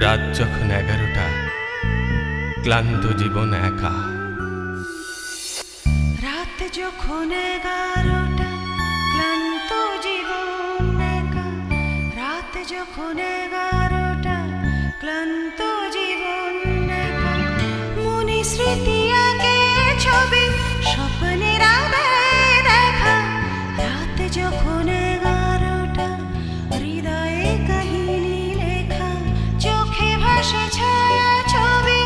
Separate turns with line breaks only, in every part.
রাত যখন 11টা, ক্লান্ত জীবন একা।
রাত যখন 11টা, ক্লান্ত জীবন একা। রাত যখন 11টা, ক্লান্ত জীবন একা। মনে স্মৃতি আঁকে ছবি, স্বপ্নের আধারে দেখা। রাত যখন 11টা, হৃদয়ে কাহিনী লেখা। চোখে ভাসে ছায়া ছবি,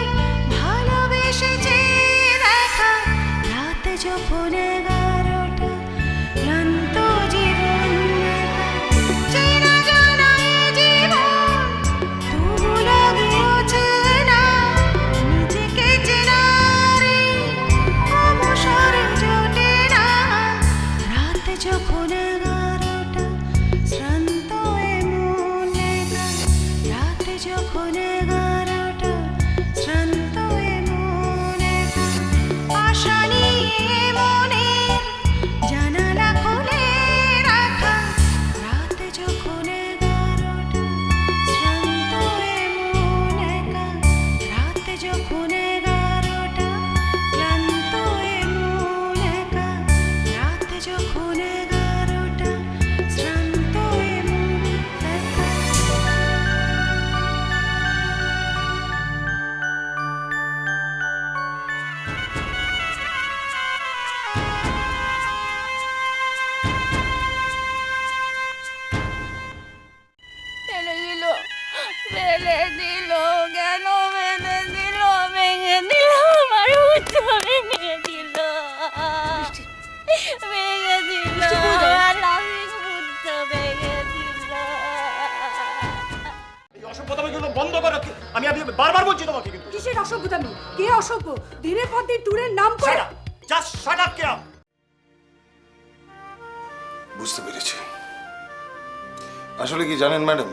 ভালোবেসেছি দেখা। রাত যখন 11টা, ক্লান্ত জীবন একা। চেনা জানা এ জীবন, তবু লাগে অচেনা। নিজেকে চেনার এই অবসর জোটে না। রাত যখন 11টা, শ্রান্ত এ মন একা। রাত যখন 11টা, শ্রান্ত এ মন একা। আশা নিয়ে মনের জানালা খুলে রাখা। রাত যখন 11টা, শ্রান্ত এ মন একা। রাত যখন 11টা, ক্লান্ত এ মন একা। রাত যখন 11টা, শ্রান্ত এ মন একা।
ফেলে দিল, ফেলে দিল, কেন ফেলে দিল? ভেঙে দিল, আমার উচ্চ ভেঙে দিল, ভেঙে দিল, আমার লাভিং উচ্চ ভেঙে দিল।
এই অসভ্যতামিগুলো বন্ধ করো। আমি বারবার বলছি তোমাকে কিন্তু।
কিসের অসভ্যতামি? কে অসভ্য? দিনের পর দিন ট্যুরের নাম করে
Shut up! Just shut up, Kia!
বুঝতে পেরেছি। আসলে কি জানেন ম্যাডাম,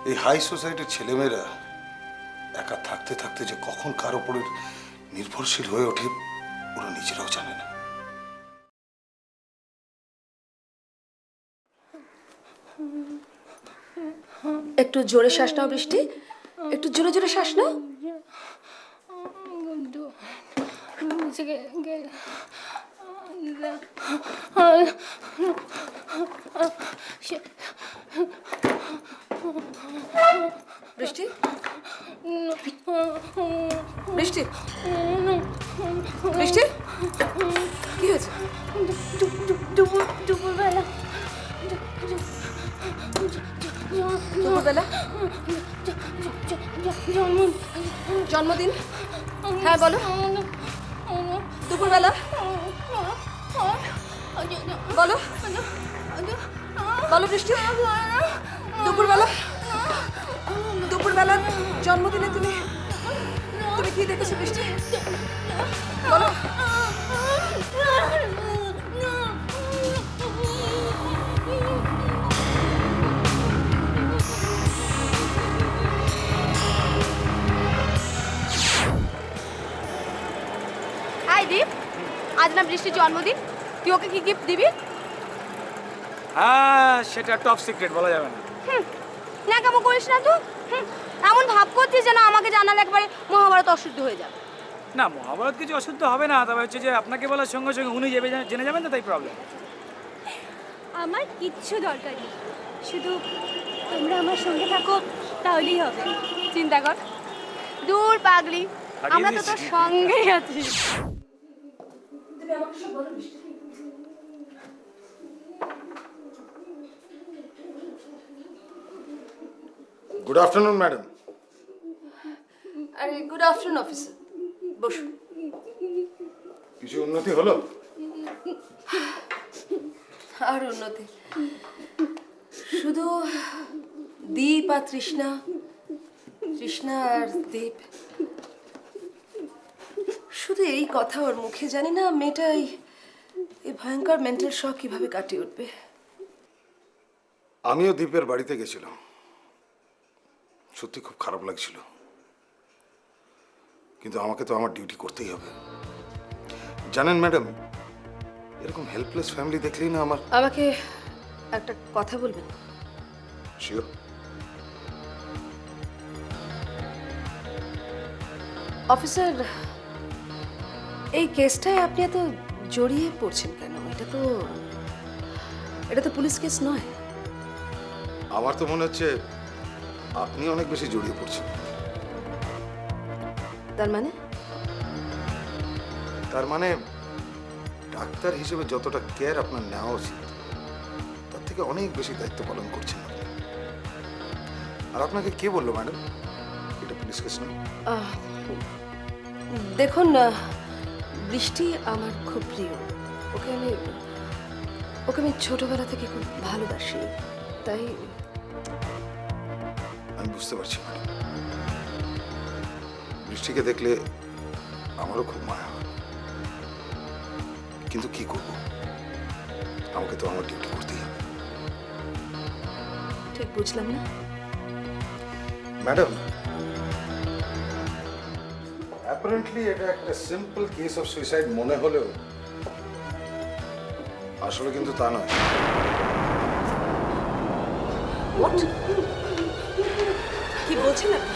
এই হাই সোসাইটির ছেলেমেয়েরা একা থাকতে থাকতে যে কখন কার উপরে নির্ভরশীল হয়ে ওঠে ওরা নিজেরাও জানে না।
একটু জোরে শ্বাস নাও বৃষ্টি, একটু জোরে জোরে শ্বাস নাও। বৃষ্টি, বৃষ্টি, বৃষ্টি, কি হয়েছে?
দুপুরবেলা
দুপুরবেলা জন্মদিন? হ্যাঁ বলো। দুপুরবেলা বলো, বলো বৃষ্টি। দুপুরবেলা, দুপুরবেলা জন্মদিনে তুমি তুমি কি দেখেছো বৃষ্টি? বলো।
হাই দীপ, আজ না বৃষ্টির জন্মদিন, তুই ওকে কি গিফট দিবি?
হ্যাঁ, সেটা টপ সিক্রেট, বলা যাবে না।
না কেমন করিস না তো, এমন ভাব করছিস যেন আমাকে জানালে একবারে মহাভারত অশুদ্ধ হয়ে যাবে।
না, মহাভারত কিছু অশুদ্ধ হবে না, তবে হচ্ছে যে আপনাকে বলার সঙ্গে সঙ্গে উনি জেনে যাবেন তো, তাই প্রবলেম।
আমার কিচ্ছু দরকার নেই, শুধু তোমরা আমার সঙ্গে থাকো তাহলেই হবে। চিন্তা কর, দূর পাগলি, আমরা তো তোর সঙ্গেই আছি।
Good afternoon madam.
আরে গুড আফটারনুন অফিসার, বসুন।
কিছু উন্নতি হলো?
আর উন্নতি, শুধু দীপ আর তৃষ্ণা, তৃষ্ণা আর দীপ, শুধু এই কথা ওর মুখে। জানি না মেয়েটা এই ভয়ঙ্কর মেন্টাল শক কিভাবে কাটিয়ে উঠবে।
আমিও দীপের বাড়িতে গেছিলাম, সত্যি খুব খারাপ লাগছিল, কিন্তু আমাকে তো আমার ডিউটি করতেই হবে। জানেন ম্যাডাম, এরকম হেল্পলেস ফ্যামিলি দেখলেই না আমার।
আমাকে একটা কথা বলবেন?
শিওর।
অফিসার, এই কেসটায় আপনি এত জড়িয়ে পড়ছেন কেন? এটা তো পুলিশ কেস নয়।
আমার তো মনে হচ্ছে আপনি অনেক বেশি জড়িয়ে পড়ছেন। তার মানে ডাক্তার হিসেবে যতটা কেয়ার আপনার নেওয়া উচিত তার থেকে অনেক বেশি দায়িত্ব পালন করছেন আপনি। আর আপনাকে কে বললো ম্যাডাম এটা পুলিশ কেস নয়?
দেখুন, বৃষ্টি আমার খুব প্রিয়। ওকে আমি ছোটবেলা থেকে খুব ভালোবাসি, তাই
আমি বুঝতে পারছি ম্যাডাম। বৃষ্টিকে দেখলে আমারও খুব মায়া হয়, কিন্তু কি করব, আমাকে তো আমার ডিউটি করতেই হবে।
ঠিক বুঝলাম না।
ম্যাডাম, অ্যাপারেন্টলি এটা একটা সিম্পল কেস অফ সুইসাইড মনে হলেও আসলে কিন্তু তা নয়।
কি বলছেন আপনি?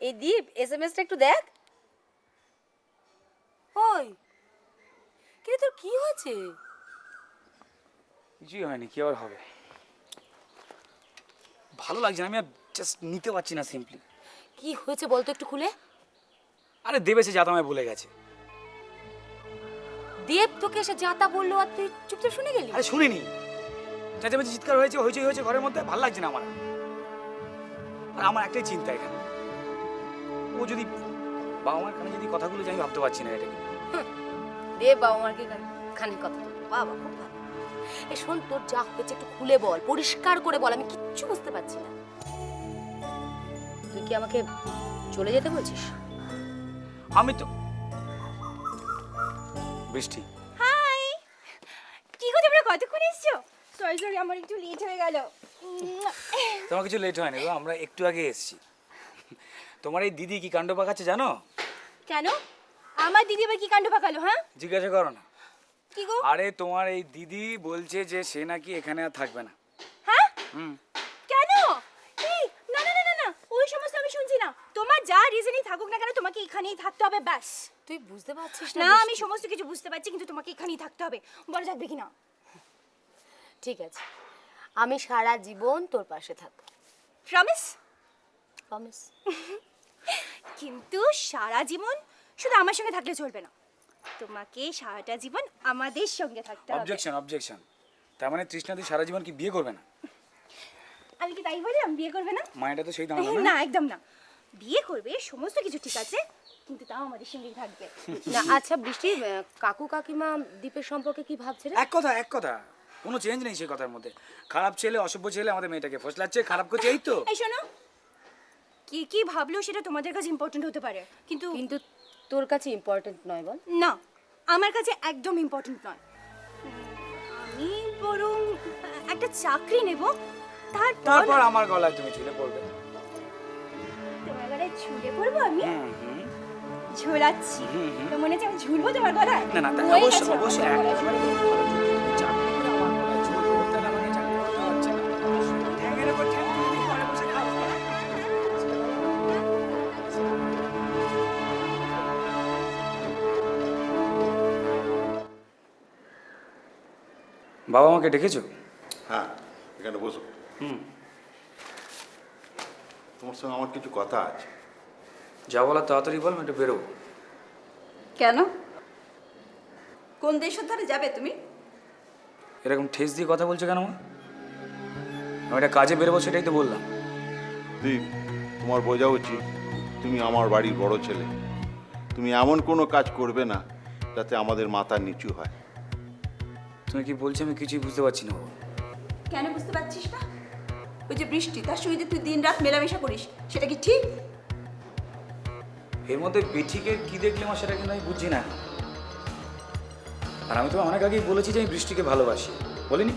এই দীপ, এসএমএসটা একটু দেখ। ওই কিন্তু তোর কি হয়েছে?
কিছুই হয়নি, কি আবার হবে? ভালো লাগছে না, আমি আর জাস্ট নিতে পারছি না সিম্পলি।
কি হয়েছে বলতো একটু খুলে।
আরে দেবে সে যাতা আমায় বলে গেছে।
দেব তোকে এসে যাতা বললো আর তুই চুপচাপ শুনে গেলি?
আরে শুনিনি, চেঁচামেচি চিৎকার হয়েছে, হইচই হয়েছে ঘরের মধ্যে, ভালো লাগছে না আমার। আর আমার একটাই চিন্তা এখানে, ও যদি বাবা মার কানে যদি কথাগুলো যে আমি ভাবতে পারছি না এটা কি।
দেব বাবা মার কি খানিক কথা বলতো? বাবা খুব ভালো। এ শোন, তোর যা হয়েছে একটু খুলে বল, পরিষ্কার করে বল, আমি কিচ্ছু বুঝতে পারছি না। তুই কি আমাকে চলে যেতে বলছিস?
আমি তো বৃষ্টি।
হাই, কি গো তোমরা কতক্ষণ এসছো? সরি আমার একটু লেট হয়ে গেল।
তোমার কিছু লেট হয়নি গো, আমরা একটু আগে এসেছি। তোমার এই দিদি কি কাণ্ড পাকাচ্ছে জানো?
কেন? আমার দিদি আবার কি কাণ্ড পাকালো? হ্যাঁ,
জিজ্ঞাসা করো না।
কি গো?
আরে তোমার এই দিদি বলছে যে সে নাকি এখানে আর থাকবে না।
হ্যাঁ,
হুম।
কেন? এই না না না না না, ওই সমস্ত আমি শুনছি না। তোমার যা রিজনই থাকুক না কেন, তোমাকে এখানেই থাকতে হবে, ব্যাস।
তুই বুঝতে পারছিস
না,
না?
আমি সমস্ত কিছু বুঝতে পারছি, কিন্তু তোমাকে এখানেই থাকতে হবে। বলা যাবে কি না?
ঠিক আছে, আমি সারা জীবন তোর পাশে থাকবো।
প্রমিস?
প্রমিস।
কিন্তু সারা জীবন শুধু আমার সঙ্গে থাকলে চলবে না, তোমাকে সারাটা জীবন আমাদের সঙ্গে থাকতে হবে।
Objection objection. তার মানে তৃষ্ণাদি সারা জীবন কি বিয়ে করবে না?
আমি কি তাই বললাম বিয়ে করবে না?
মায়েরা তো সেই দাঁড়ানো
না, একদম না। বিয়ে করবে, সমস্ত কিছু ঠিক আছে, কিন্তু তাও আমাদের সঙ্গেই থাকবে।
না আচ্ছা বৃষ্টি, কাকু কাকিমা দীপের সম্পর্কে কি ভাবছে রে?
এক কথা কোনো চেঞ্জ নেই সেই কথার মধ্যে। খারাপ ছেলে, অসভ্য ছেলে আমাদের মেয়েটাকে ফসলাচ্ছে, খারাপ করছে, এই তো।
এই শোনো, কি কি ভাবলো সেটা তোমাদের কাছে ইম্পর্টেন্ট হতে পারে, কিন্তু
কিন্তু তোর কাছে ইম্পর্টেন্ট নয় বল?
না, আমার কাছে একদম ইম্পর্টেন্ট নয়। আমি বরং একটা চাকরি নেব,
তারপর আমার গলায় তুমি ঝুলে পড়বে।
তোমার গলায় ঝুলে পড়বো আমি?
হুম হুম।
ঝোলাচ্ছি তো মনে হচ্ছে আমি ঝুলবো তোমার গলায়?
না না,
হয়ে
অবশ্যই
গেছে
অবশ্যই
আমার গলায়
একেবারে তুমি ভালো যদি তুমি চাকরি করে আমার গলায় ঝুলবো, তাহলে আমাকে চাকরি করতে হচ্ছে না। ঠ্যাঙের উপর ঠ্যাং তুলে দিয়ে ঘরে বসে খাও। বাবা আমাকে ডেকেছো?
হ্যাঁ, এখানে বসো। তোমার সঙ্গে আমার কিছু কথা আছে।
যা বলার তাড়াতাড়ি বল, আমি একটু বেরোবো।
কেন? কোন দেশ ধরে যাবে তুমি?
এরকম ঠেস দিয়ে কথা বলছো কেন মা? আমি একটা কাজে বেরোবো, সেটাই তো বললাম।
দীপ, তোমার বোঝা উচিত তুমি আমার বাড়ির বড় ছেলে। তুমি এমন কোনো কাজ করবে না যাতে আমাদের মাথা নিচু হয়।
তুমি কি বলছো আমি কিছুই বুঝতে পারছি না বাবা।
কেন বুঝতে পারছিস না? ওই যে বৃষ্টি, তার সঙ্গে যে তুই দিনরাত মেলামেশা করিস, সেটা কি ঠিক?
এর মধ্যে বেঠিকে কি দেখলে মা সেটা কিন্তু আমি বুঝছি না। আর আমি তো অনেক আগেই বলেছি যে আমি বৃষ্টিকে ভালোবাসি, বলিনি?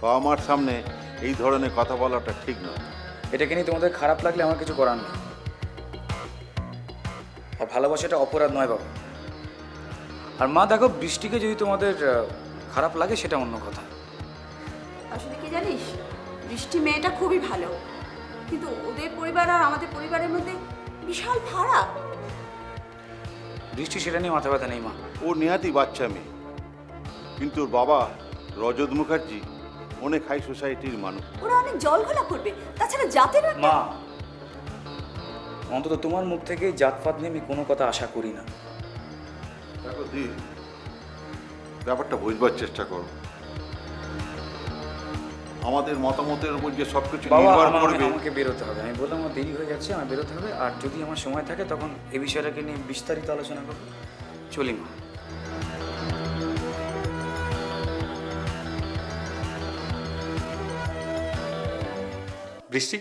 বাবা মার সামনে এই ধরনের কথা বলাটা ঠিক নয়।
এটাকে নিয়ে তোমাদের খারাপ লাগলে আমার কিছু করার নেই। আর ভালোবাসাটা অপরাধ নয় বাবা। আর মা দেখো, বৃষ্টিকে যদি তোমাদের খারাপ লাগে সেটা অন্য কথা।
আসলে কি জানিস, বৃষ্টি মেয়েটা খুবই ভালো, কিন্তু ওদের পরিবার আর আমাদের পরিবারের মধ্যে বিশাল ফারাক।
বৃষ্টি সেটা নিয়ে মাথা ব্যথা নেই মা।
ও নেহাতি বাচ্চা মেয়ে, কিন্তু ওর বাবা রজত মুখার্জি অনেক হাই সোসাইটির মানুষ।
ওরা অনেক জল ঘোলা করবে, তাছাড়া জাতের
মা, অন্তত তোমার মুখ থেকে জাতপাত নিয়ে আমি কোনো কথা আশা করি না।
দেখো দি, ব্যাপারটা বুঝবার চেষ্টা করো। আমাদের মতামতের উপর যে সবকিছু
বাবা,
নির্ভর করবে।
আমাকে বেরোতে হবে। আমি বললাম আমার দেরি হয়ে যাচ্ছে, আমার বেরোতে হবে। আর যদি আমার সময় থাকে তখন এই বিষয়টাকে নিয়ে বিস্তারিত আলোচনা করবো। চলি মা।
বৃষ্টি,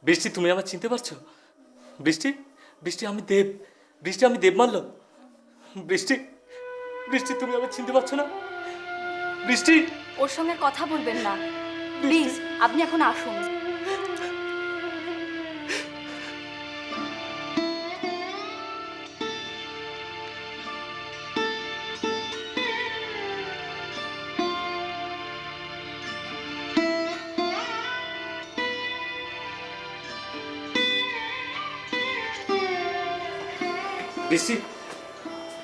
বৃষ্টি তুমি আমার চিনতে পারছো? বৃষ্টি, বৃষ্টি আমি দেব। বৃষ্টি আমি দেব মানল। বৃষ্টি, বৃষ্টি তুমি আমার চিনতে পারছো না? বৃষ্টি,
ওর সঙ্গে কথা বলবেন না প্লিজ, আপনি এখন আসুন।
বৃষ্টি,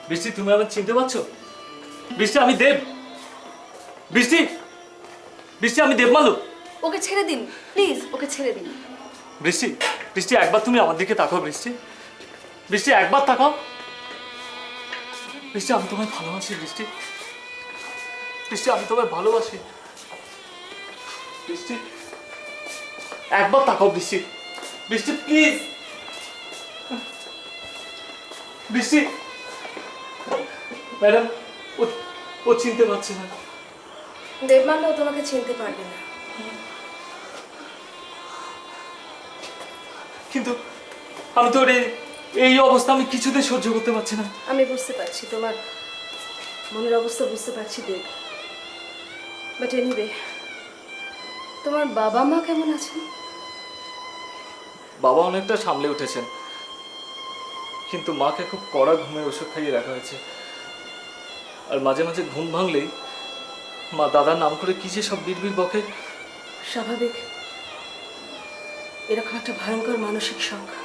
বৃষ্টি তুমি আমার চিনতে পারছো? বৃষ্টি আমি দেব। বৃষ্টি, বৃষ্টি আমি দেব মালু।
ওকে ছেড়ে দিন প্লিজ, ওকে ছেড়ে দিন।
বৃষ্টি, বৃষ্টি একবার তুমি আমার দিকে তাকাও। বৃষ্টি, বৃষ্টি একবার তাকাও। বৃষ্টি আমি তোমায় ভালোবাসি। বৃষ্টি, বৃষ্টি আমি তোমায় ভালোবাসি। বৃষ্টি একবার তাকাও। বৃষ্টি, বৃষ্টি প্লিজ। বৃষ্টি, ম্যাডাম ও চিনতে পারছে না।
দেবমানও তোমাকে চিনতে পারবে না।
কিন্তু আমি তো এই অবস্থা আমি কিছুতে সহ্য করতে পারছি না।
আমি বুঝতে পারছি তোমার মনের অবস্থা, বুঝতে পারছি দেব। বাট এনিওয়ে, তোমার বাবা মা কেমন আছেন?
বাবা অনেকটা সামলে উঠেছেন, কিন্তু মাকে খুব কড়া ঘুমের ওষুধ খাইয়ে রাখা হয়েছে। আর মাঝে মাঝে ঘুম ভাঙলেই মা দাদার নাম করে কি যে সব বিড়বিড় বকে।
স্বাভাবিক, এরকম একটা ভয়ঙ্কর মানসিক সংখ্যা।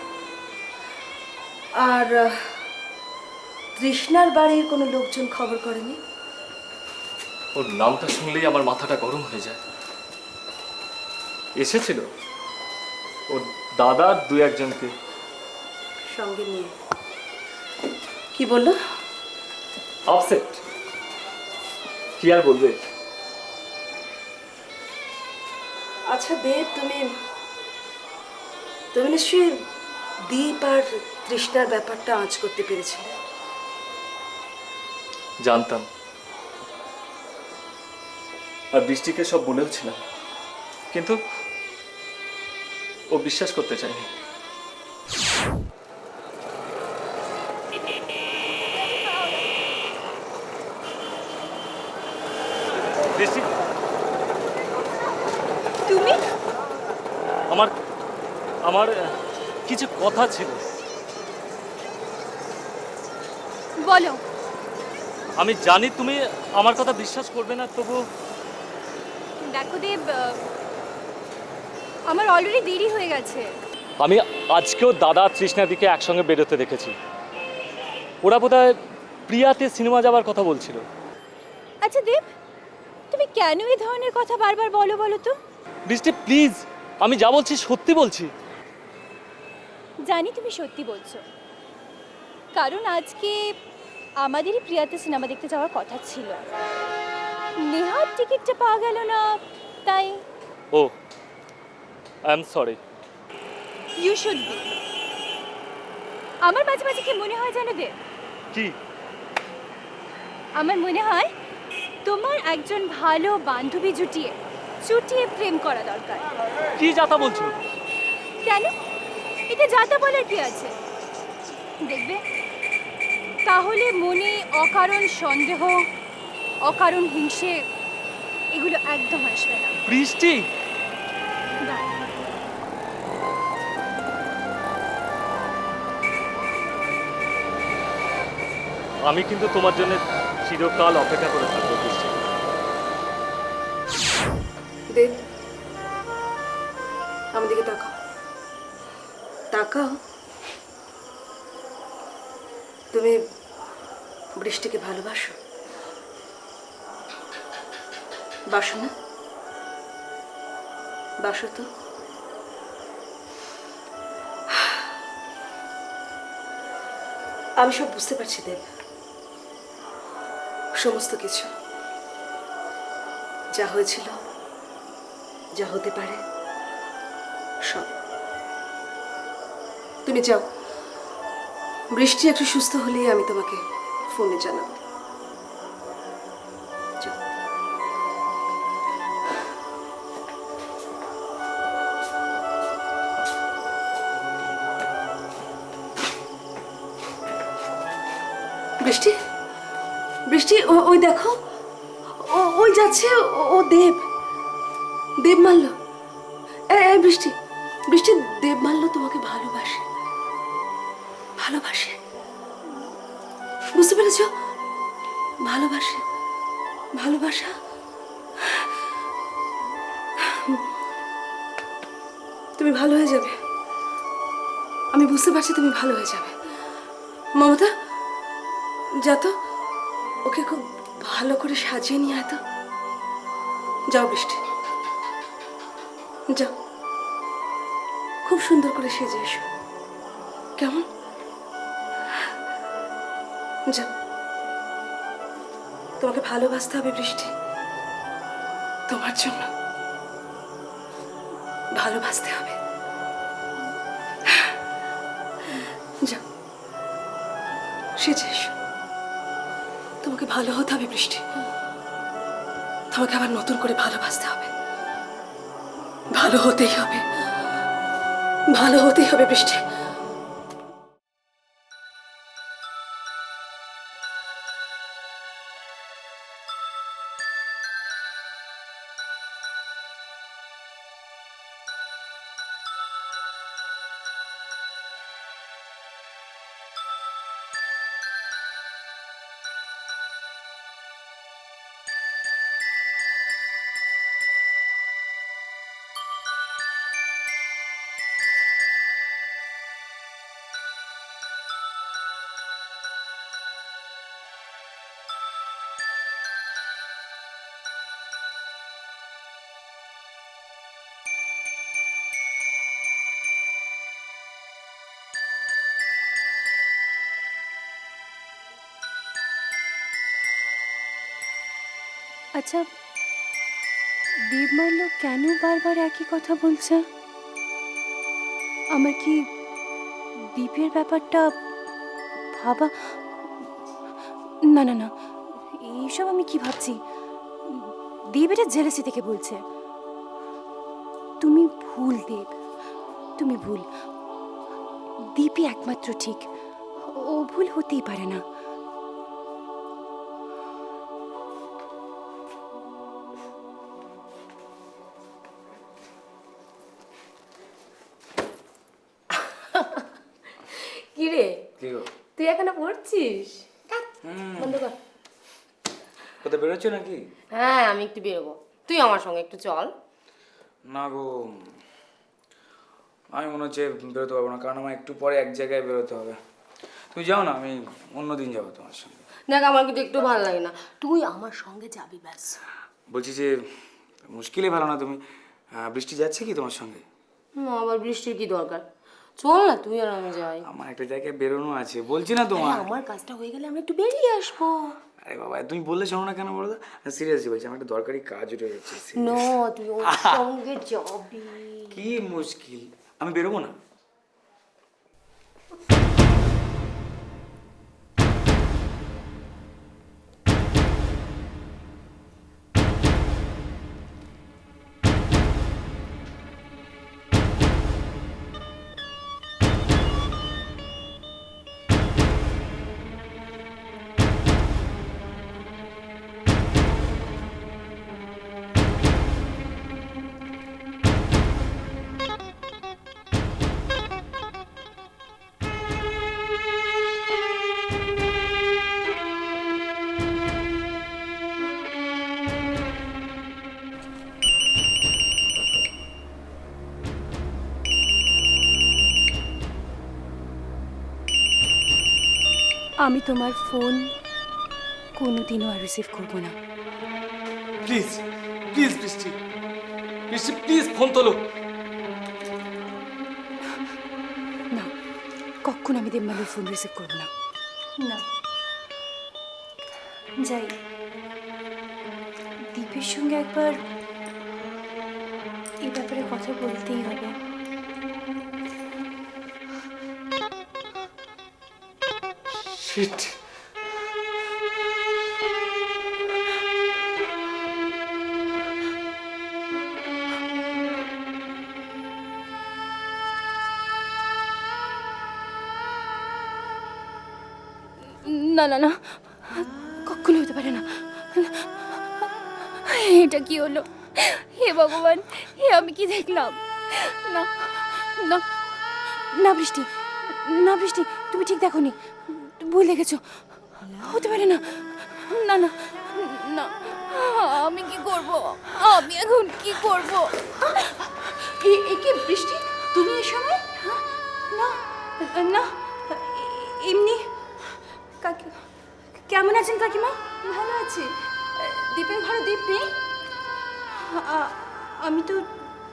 আর তৃষ্ণার বাড়ির কোনো লোকজন খবর করেনি?
ওর নামটা শুনলেই আমার মাথাটা গরম হয়ে যায়। এসেছিল ওর দাদার দু একজনকে
সঙ্গে নিয়ে। কি বললো?
আপসেট, কি আর বলবে।
আচ্ছা দেব, তুমি নিশ্চয়ই দীপ আর তৃষ্ণার ব্যাপারটা আঁচ করতে পেরেছিলে।
জানতাম, আর বৃষ্টিকে সব বলেও ছিলাম, কিন্তু ও বিশ্বাস করতে চায়নি। বৃষ্টি,
তুমি
আমার কিছু কথা ছিল।
বলো।
আমি জানি তুমি আমার কথা বিশ্বাস করবে না, তবু
দেখো দেব, আমার অলরেডি দেরি হয়ে গেছে।
আমি আজকেও দাদা তৃষ্ণাদিকে একসঙ্গে বেরোতে দেখেছি। ওরা বোধহয় প্রিয়াতে সিনেমা যাওয়ার কথা বলছিল।
আচ্ছা দেব, তুমি কেন এই ধরনের কথা বারবার বলো বলো তো?
বৃষ্টি প্লিজ, আমি যা বলছি সত্যি বলছি।
জানি তুমি সত্যি বলছো, কারণ আজকে আমাদেরই প্রিয়াতে সিনেমা দেখতে যাওয়ার কথা ছিল। নেহার টিকিটটা পাওয়া গেল না, তাই।
ও, I am sorry.
You should be. আমার মাঝে মাঝে কি মনে হয় জানো দে?
কি?
আমার মনে হয় তোমার একজন ভালো বান্ধবী জুটিয়ে প্রেম করা দরকার।
কি যাতা বলছো?
কেন? এটা যাতা বলার কি আছে? দেখবে, তাহলে মনে অকারণ সন্দেহ, অকারণ হিংসে এগুলো একদম আসবে না।
বৃষ্টি,
না,
আমি কিন্তু তোমার জন্য চিরকাল অপেক্ষা করে থাকবো বৃষ্টি।
দেব, আমার দিকে তাকাও, তাকাও। তুমি বৃষ্টিকে ভালোবাসো? বাসো না? বাসো তো? আমি সব বুঝতে পারছি দেব, সমস্ত কিছু যা হয়েছিল, যা হতে পারে সব। তুমি যাও, বৃষ্টি একটু সুস্থ হলেই আমি তোমাকে ফোনে জানাবো। যাও। বৃষ্টি, বৃষ্টি, ওই দেখো, ওই যাচ্ছে, ও দেব, দেব মাল্য। বৃষ্টি, বৃষ্টি, দেব মাল্য তোমাকে ভালোবাসে, ভালোবাসে, বুঝতে পেরেছ? ভালোবাসে, ভালোবাসা। তুমি ভালো হয়ে যাবে, আমি বুঝতে পারছি তুমি ভালো হয়ে যাবে। মমতা, যা তো, ওকে খুব ভালো করে সাজিয়ে নিয়ে আয় তো। যাও বৃষ্টি, যাও, খুব সুন্দর করে সেজে এসো, কেমন? যাও, তোমাকে ভালোবাসতে হবে বৃষ্টি, তোমার জন্য ভালোবাসতে হবে। যাও, সেজে এসো, তোমাকে ভালো হতে হবে বৃষ্টি, তোমাকে আবার নতুন করে ভালোবাসতে হবে, ভালো হতেই হবে, ভালো হতেই হবে বৃষ্টি।
আচ্ছা, দেবমাল্য কেন বারবার একই কথা বলছে? আমার কি দীপের ব্যাপারটা ভাবা? না না না, এইসব আমি কি ভাবছি? দেব এটা জেলাসি থেকে বলছে। তুমি ভুল দেব, তুমি ভুল। দীপই একমাত্র ঠিক, ও ভুল হতেই পারে না।
কি রে,
কি গো?
তুই এখানে পড়ছিস? বন্ধ কর।
কোথায় বেরোচ্ছ নাকি?
হ্যাঁ, আমি একটু বেরোবো, তুই আমার সঙ্গে একটু চল।
না গো, আমি মনে হচ্ছে বেরোতে পারবো না, কারণ আমার একটু পরে এক জায়গায় বেরোতে হবে। তুমি যাও না, আমি অন্যদিন যাবো তোমার সঙ্গে।
দেখ, আমার কিন্তু একটু ভালো লাগে না, তুই আমার সঙ্গে যাবি ব্যাস।
বলছি যে মুশকিলই ভালো না তুমি, বৃষ্টি যাচ্ছে কি তোমার সঙ্গে?
আবার বৃষ্টির কি দরকার? চল না, তুই আর আমি যাই।
আমার একটা জায়গায় বেরোনো আছে, বলছি না তোমার।
আমার কাজটা হয়ে গেলে আমি একটু বেরিয়ে আসবো।
আরে বাবা, তুমি বললে শোনো না কেন বলো তো? সিরিয়াসলি বলছি, আমার একটা দরকারি কাজ উঠে যাচ্ছে।
না, তুই ওর সঙ্গে যাবি।
কি মুশকিল, আমি বেরোবো না।
আমি তোমার ফোন কোনোদিনও আর রিসিভ করবো না।
প্লিজ প্লিজ বৃষ্টি, বৃষ্টি প্লিজ ফোন তোলো।
না, কখনো আমি দেবমালির ফোন রিসিভ করবো না। না, যাই, দীপের সঙ্গে একবার এই ব্যাপারে কথা বলতেই হবে।
শিট,
না না না, কখনো হতে পারে না। এটা কি হলো? হে ভগবান, হে আমি কি দেখলাম? না না না বৃষ্টি, না বৃষ্টি, তুমি ঠিক দেখোনি, ভুল দেখেছো। হতে পারে না। না না না, আমি কি করব? আমি এখন কি করব?
একে বৃষ্টি, তুমি এই সময়? হ্যাঁ?
না না, এমনি। কেমন আছেন কাকিমা?
ভালো আছি। দীপের ঘরে দীপ নেই?
আমি তো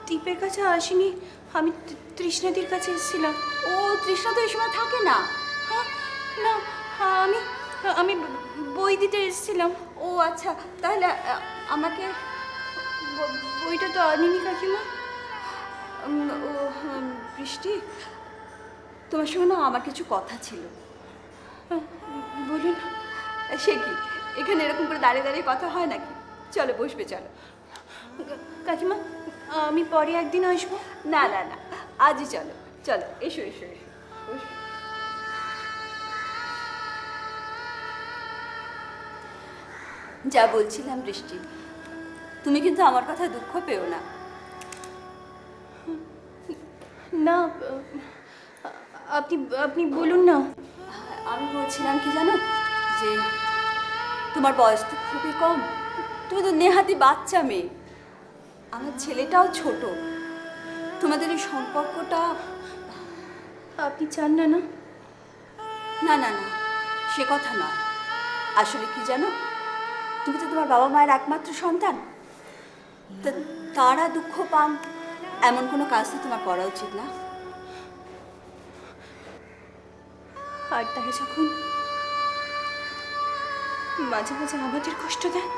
দীপের কাছে আসিনি, আমি তৃষ্ণাদির কাছে এসেছিলাম।
ও, তৃষ্ণা তো এই সময় থাকে না।
হ্যাঁ? না, আমি আমি বই দিতে এসেছিলাম।
ও আচ্ছা, তাহলে আমাকে
বইটা তো আনিনি কাকিমা।
বৃষ্টি, তোমার সঙ্গে না আমার কিছু কথা ছিল।
বলুন।
সে কি, এখানে এরকম করে দাঁড়িয়ে দাঁড়িয়ে কথা হয় নাকি? চলো বসবে, চলো।
কাকিমা, আমি পরে একদিন আসবো।
না না না, আজই চলো, চলো, এসো এসো এসো, বসবে। যা বলছিলাম বৃষ্টি, তুমি কিন্তু আমার কথা দুঃখ পেও না।
না, আপনি আপনি বলুন না।
আমি বলছিলাম কি জানো, যে তোমার বয়স তো খুবই কম, তুমি তো নেহাতি বাচ্চা মেয়ে, আমার ছেলেটাও ছোট, তোমাদের এই সম্পর্কটা।
আপনি চান না? না
না না না, সে কথা নয়। আসলে কি জানো, তুমি তো তোমার বাবা মায়ের একমাত্র সন্তান, তারা দুঃখ পান এমন কোনো কাজ তো তোমার করা উচিত না।
আর তারা যখন মাঝে মাঝে আমাদের কষ্ট দেয়,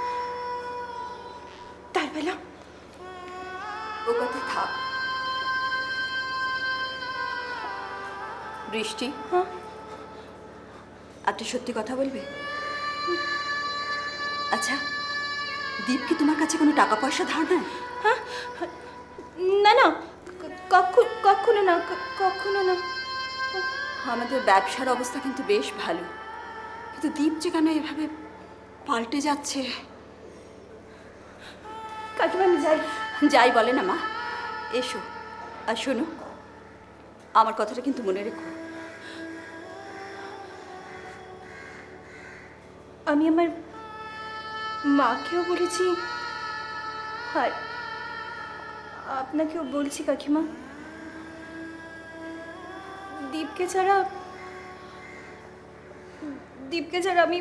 তার বেলা
ও কথা থাক বৃষ্টি।
হ্যাঁ?
একটা সত্যি কথা বলবে? আচ্ছা, দীপ কি তোমার কাছে কোনো টাকা পয়সা ধার নেয়?
হ্যাঁ? না না, কখনো না, কখনো না।
আমাদের ব্যবসার অবস্থা কিন্তু বেশ ভালো, কিন্তু দীপ যে কেন এভাবে পাল্টে যাচ্ছে।
কাকিমা, আমি যাই।
যাই বলে না মা, এসো। আর শোনো, আমার কথাটা কিন্তু মনে রেখো।
আমি আমার মাকেও বলেছি, আর আপনাকেও বলছি কাকিমা, দীপকে ছাড়া আমি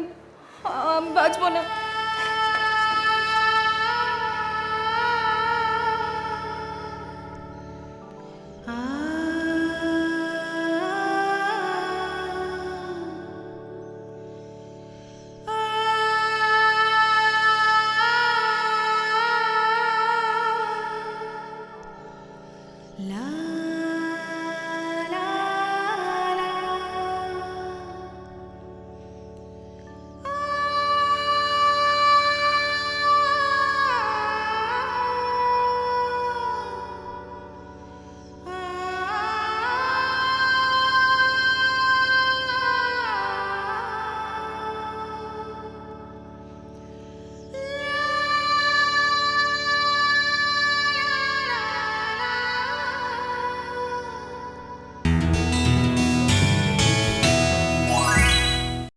বাঁচব না।